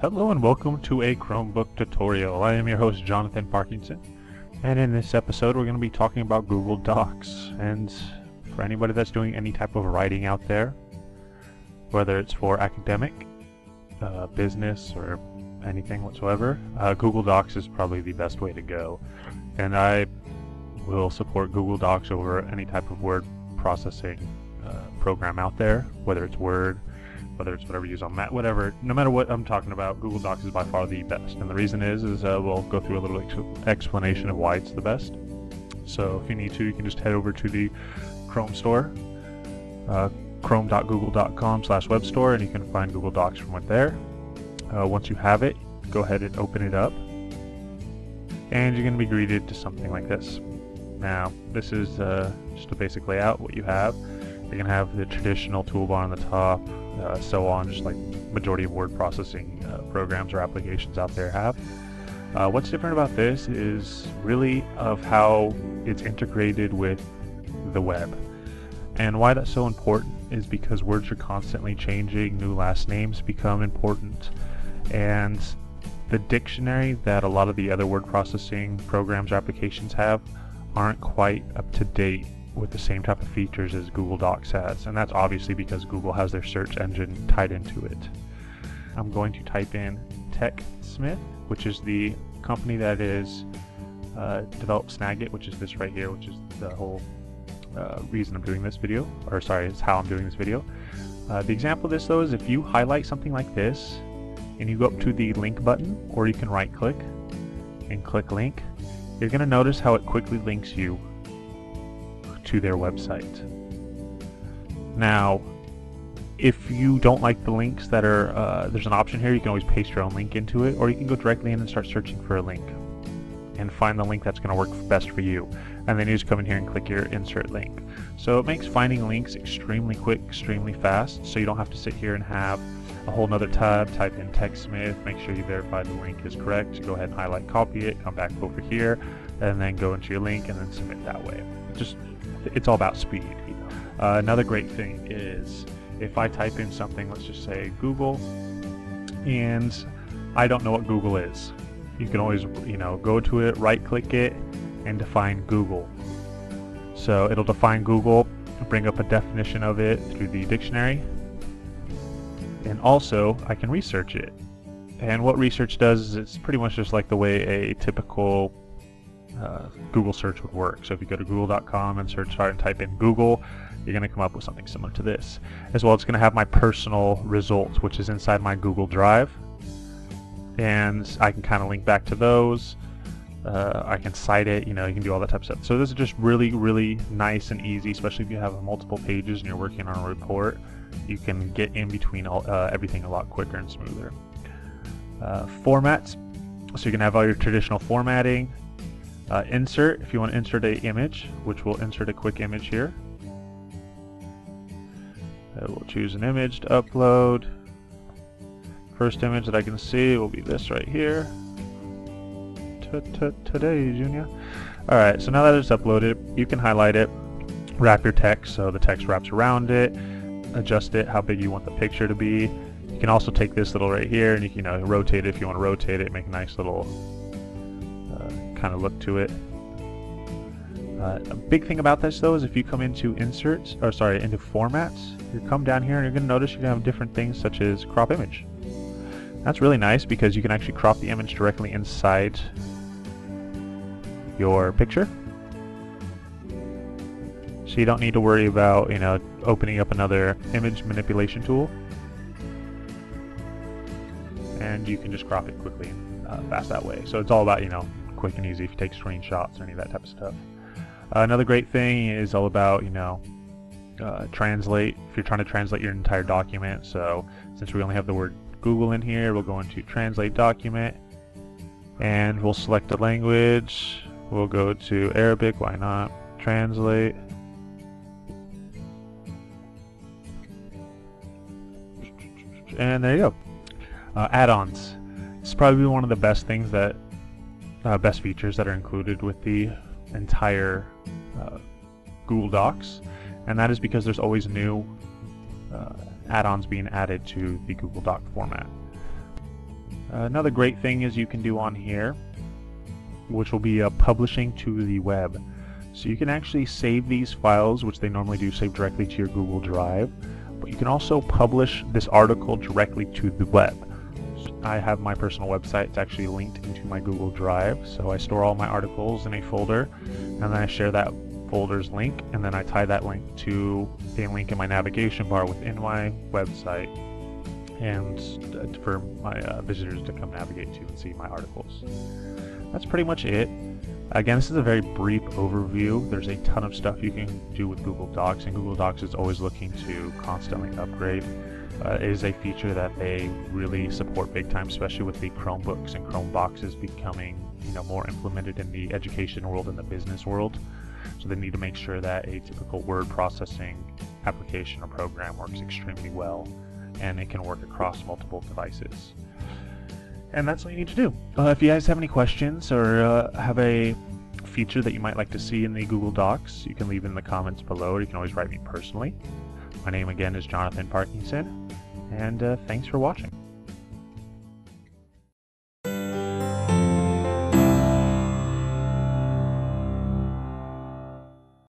Hello and welcome to a Chromebook tutorial. I am your host Jonathan Parkinson, and in this episode we're going to be talking about Google Docs. And for anybody that's doing any type of writing out there, whether it's for academic, business, or anything whatsoever, Google Docs is probably the best way to go. And I will support Google Docs over any type of word processing program out there, whether it's Word, whether it's whatever you use on Mac, whatever. No matter what I'm talking about, Google Docs is by far the best. And the reason is we'll go through a little explanation of why it's the best. So if you need to, you can just head over to the Chrome store, chrome.google.com/web store, and you can find Google Docs from it there. Once you have it, go ahead and open it up, and you're going to be greeted to something like this. Now, this is just a basic layout. What you have, you're going to have the traditional toolbar on the top, so on, just like majority of word processing programs or applications out there have. What's different about this is really of how it's integrated with the web. And why that's so important is because words are constantly changing, new last names become important, and the dictionary that a lot of the other word processing programs or applications have aren't quite up to date with the same type of features as Google Docs has, and that's obviously because Google has their search engine tied into it. I'm going to type in TechSmith, which is the company that is developed Snagit, which is this right here, which is the whole reason I'm doing this video, or sorry, it's how I'm doing this video. The example of this though is if you highlight something like this and you go up to the link button, or you can right click and click link, you're going to notice how it quickly links you to their website. Now, if you don't like the links that are, there's an option here, you can always paste your own link into it, or you can go directly in and start searching for a link and find the link that's going to work best for you, and then you just come in here and click your insert link. So it makes finding links extremely quick, extremely fast, so you don't have to sit here and have a whole nother tab, type in TechSmith, make sure you verify the link is correct, so go ahead and highlight, copy it, come back over here, and then go into your link and then submit that way. It's all about speed. Another great thing is if I type in something, let's just say Google, and I don't know what Google is, you can always go to it, right click it, and define Google. So it'll define Google, bring up a definition of it through the dictionary, and also I can research it. And what research does is it's pretty much just like the way a typical Google search would work. So if you go to google.com and search hard and type in Google, you're going to come up with something similar to this. As well, it's going to have my personal results, which is inside my Google Drive, and I can kind of link back to those. I can cite it, you can do all that type of stuff. So this is just really, really nice and easy, especially if you have multiple pages and you're working on a report. You can get in between everything a lot quicker and smoother. Formats, so you can have all your traditional formatting. Insert, if you want to insert an image, which will insert a quick image here. We'll choose an image to upload. First image that I can see will be this right here. Today, Junior. Alright, so now that it's uploaded, you can highlight it, wrap your text so the text wraps around it, adjust it how big you want the picture to be. You can also take this little right here and you can rotate it if you want to rotate it, make a nice little kind of look to it. A big thing about this though is if you come into into formats, you come down here and you're going to notice you're going to have different things such as crop image. That's really nice because you can actually crop the image directly inside your picture, so you don't need to worry about opening up another image manipulation tool, and you can just crop it quickly and fast that way. So it's all about quick and easy if you take screenshots or any of that type of stuff. Another great thing is all about translate, if you're trying to translate your entire document. So since we only have the word Google in here, we'll go into translate document and we'll select the language. We'll go to Arabic, why not, translate, and there you go. Add-ons, this is probably one of the best things that best features that are included with the entire Google Docs, and that is because there's always new add-ons being added to the Google Doc format. Another great thing is you can do on here, which will be publishing to the web. So you can actually save these files, which they normally do save directly to your Google Drive, but you can also publish this article directly to the web. I have my personal website. It's actually linked into my Google Drive, so I store all my articles in a folder, and then I share that folder's link, and then I tie that link to a link in my navigation bar within my website, and for my visitors to come navigate to and see my articles. That's pretty much it. Again, this is a very brief overview. There's a ton of stuff you can do with Google Docs, and Google Docs is always looking to constantly upgrade. It is a feature that they really support big time, especially with the Chromebooks and Chromeboxes becoming, more implemented in the education world and the business world. So they need to make sure that a typical word processing application or program works extremely well, and it can work across multiple devices. And that's all you need to do. If you guys have any questions or have a feature that you might like to see in the Google Docs, you can leave it in the comments below, or you can always write me personally. My name again is Jonathan Parkinson, and thanks for watching.